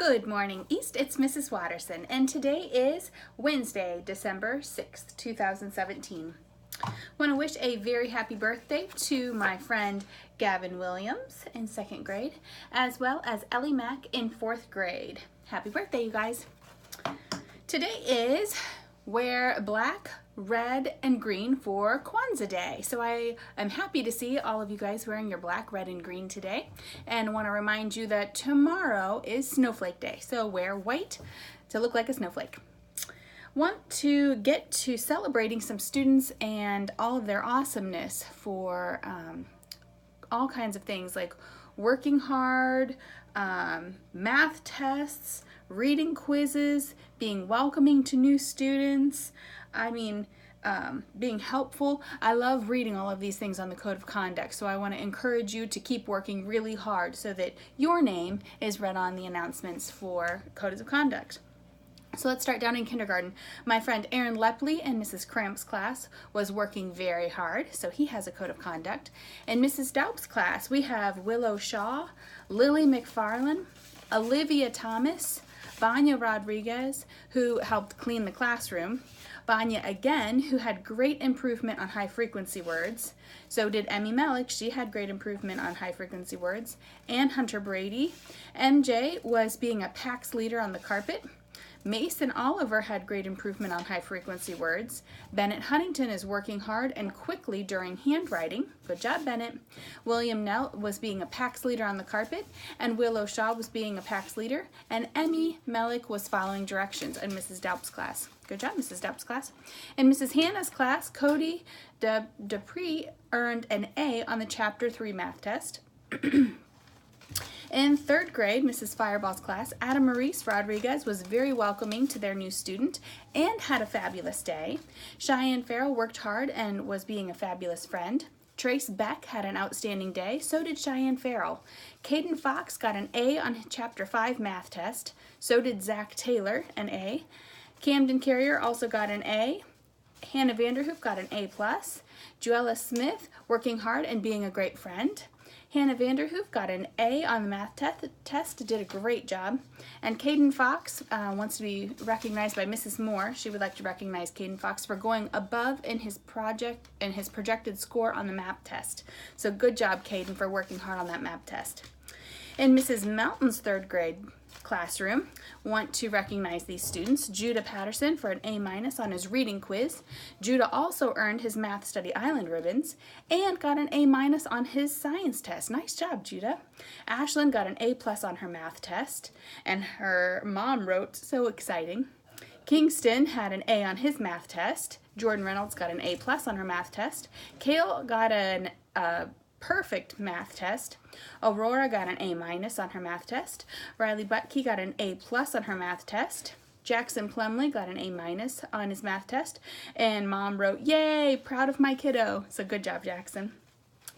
Good morning, East. It's Mrs. Watterson, and today is Wednesday, December 6th, 2017. I want to wish a very happy birthday to my friend Gavin Williams in 2nd grade, as well as Ellie Mack in 4th grade. Happy birthday, you guys. Today is Wear Black, Red, and Green for Kwanzaa Day. So I am happy to see all of you guys wearing your black, red, and green today. And want to remind you that tomorrow is Snowflake Day. So wear white to look like a snowflake. Want to get to celebrating some students and all of their awesomeness for all kinds of things like working hard, math tests, reading quizzes, being welcoming to new students, being helpful. I love reading all of these things on the Code of Conduct, so I want to encourage you to keep working really hard so that your name is read on the announcements for Codes of Conduct. So let's start down in kindergarten. My friend Aaron Lepley in Mrs. Cramp's class was working very hard, so he has a code of conduct. In Mrs. Daub's class, we have Willow Shaw, Lily McFarlane, Olivia Thomas, Vanya Rodriguez, who helped clean the classroom, Vanya again, who had great improvement on high-frequency words. So did Emmy Melick. She had great improvement on high-frequency words. And Hunter Brady. MJ was being a PAX leader on the carpet. Mason Oliver had great improvement on high-frequency words. Bennett Huntington is working hard and quickly during handwriting. Good job, Bennett. William Nell was being a PAX leader on the carpet, and Willow Shaw was being a PAX leader, and Emmy Melick was following directions in Mrs. Daub's class. Good job, Mrs. Daub's class. In Mrs. Hannah's class, Cody Dupree earned an A on the Chapter 3 math test. In 3rd grade, Mrs. Fireball's class, Adam Maurice Rodriguez was very welcoming to their new student and had a fabulous day. Cheyenne Farrell worked hard and was being a fabulous friend. Trace Beck had an outstanding day, so did Cheyenne Farrell. Caden Fox got an A on Chapter 5 math test, so did Zach Taylor, an A. Camden Carrier also got an A. Hannah Vanderhoop got an A+. Joella Smith working hard and being a great friend. Hannah Vanderhoof got an A on the math test, did a great job. And Caden Fox wants to be recognized by Mrs. Moore. She would like to recognize Caden Fox for going above in his projected score on the map test. So good job, Caden, for working hard on that map test. In Mrs. Melton's 3rd grade classroom, want to recognize these students. Judah Patterson for an A- on his reading quiz. Judah also earned his Math Study Island ribbons and got an A- on his science test. Nice job, Judah. Ashlyn got an A+ on her math test, and her mom wrote, "So exciting." Kingston had an A on his math test. Jordan Reynolds got an A+ on her math test. Kale got an perfect math test. Aurora got an A- on her math test. Riley Butke got an A+ on her math test. Jackson Plumley got an A- on his math test. And Mom wrote, "Yay, proud of my kiddo." So good job, Jackson.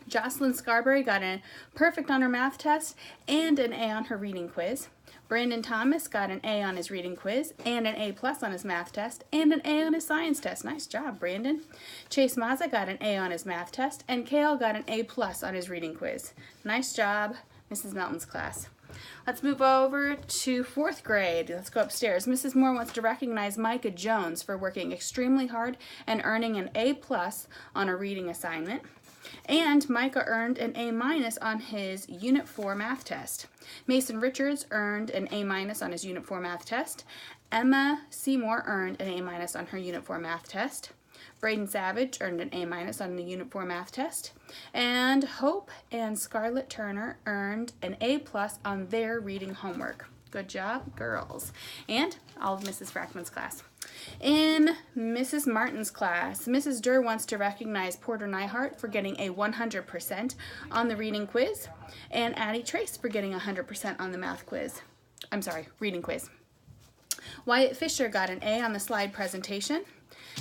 Jocelyn Scarberry got a perfect on her math test and an A on her reading quiz. Brandon Thomas got an A on his reading quiz and an A+ on his math test and an A on his science test. Nice job, Brandon. Chase Mazza got an A on his math test and Kale got an A+ on his reading quiz. Nice job, Mrs. Melton's class. Let's move over to 4th grade. Let's go upstairs. Mrs. Moore wants to recognize Micah Jones for working extremely hard and earning an A+ on a reading assignment. And Micah earned an A- on his Unit 4 math test. Mason Richards earned an A- on his Unit 4 math test. Emma Seymour earned an A- on her Unit 4 math test. Braden Savage earned an A- on the Unit 4 math test. And Hope and Scarlett Turner earned an A+ on their reading homework. Good job, girls. And all of Mrs. Frackman's class. In Mrs. Martin's class, Mrs. Durr wants to recognize Porter Nyhart for getting a 100% on the reading quiz, and Addie Trace for getting 100% on the reading quiz. Wyatt Fisher got an A on the slide presentation.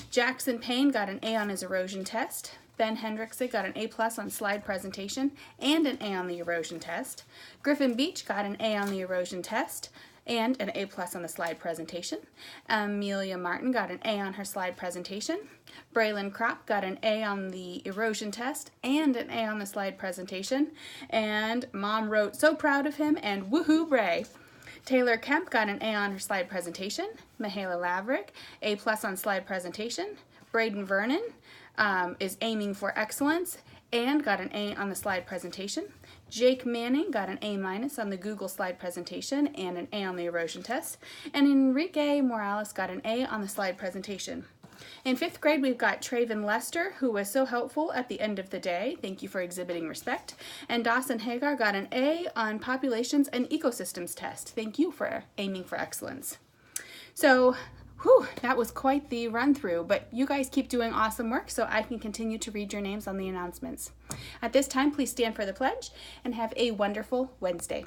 Jackson Payne got an A on his erosion test. Ben Hendrickson got an A+ on slide presentation and an A on the erosion test. Griffin Beach got an A on the erosion test and an A+ on the slide presentation. Amelia Martin got an A on her slide presentation. Braylon Kropp got an A on the erosion test and an A on the slide presentation. And Mom wrote, "So proud of him," and "Woohoo, Bray." Taylor Kemp got an A on her slide presentation. Mihaela Laverick, A+ on slide presentation. Braden Vernon is aiming for excellence and got an A on the slide presentation. Jake Manning got an A- on the Google slide presentation and an A on the erosion test. And Enrique Morales got an A on the slide presentation. In 5th grade, we've got Traven Lester, who was so helpful at the end of the day. Thank you for exhibiting respect. And Dawson Hagar got an A on populations and ecosystems test. Thank you for aiming for excellence. So, that was quite the run through, but you guys keep doing awesome work so I can continue to read your names on the announcements. At this time, please stand for the pledge and have a wonderful Wednesday.